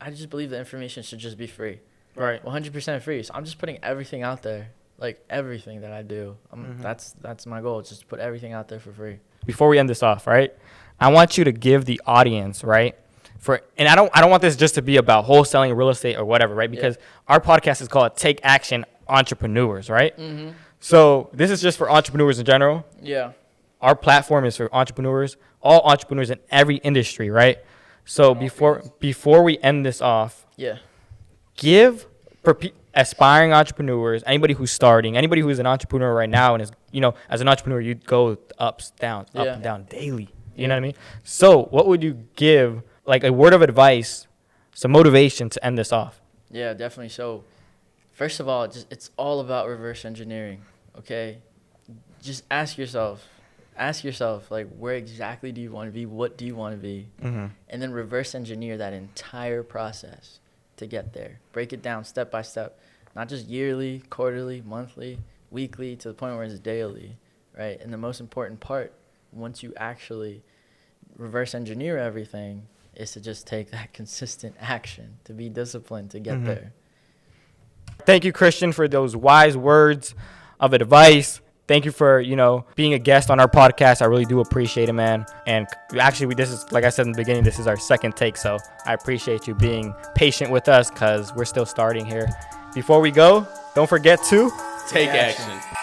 I just believe the information should just be free, Right. 100% free. So I'm just putting everything out there, like everything that I do. That's my goal, just to put everything out there for free. Before we end this off, right? I want you to give the audience, right? And I don't want this just to be about wholesaling, real estate, or whatever, right? Because our podcast is called Take Action Entrepreneurs, right? So this is just for entrepreneurs in general. Yeah. Our platform is for entrepreneurs, all entrepreneurs in every industry, right? So before we end this off, Yeah. give for aspiring entrepreneurs, anybody who's starting, anybody who's an entrepreneur right now, and is as an entrepreneur, you go ups, downs, up Yeah. and down daily. You know what I mean? So what would you give, like a word of advice, some motivation to end this off? Yeah, definitely. So, first of all, it's all about reverse engineering, okay? Just ask yourself, like, where exactly do you want to be? What do you want to be? And then reverse engineer that entire process to get there. Break it down step by step, not just yearly, quarterly, monthly, weekly, to the point where it's daily, right? And the most important part, once you actually reverse engineer everything, is to just take that consistent action, to be disciplined to get there. Thank you, Christian, for those wise words of advice. Thank you for, being a guest on our podcast. I really do appreciate it, man. And actually, this is, like I said in the beginning, this is our second take. So I appreciate you being patient with us because we're still starting here. Before we go, don't forget to Take action.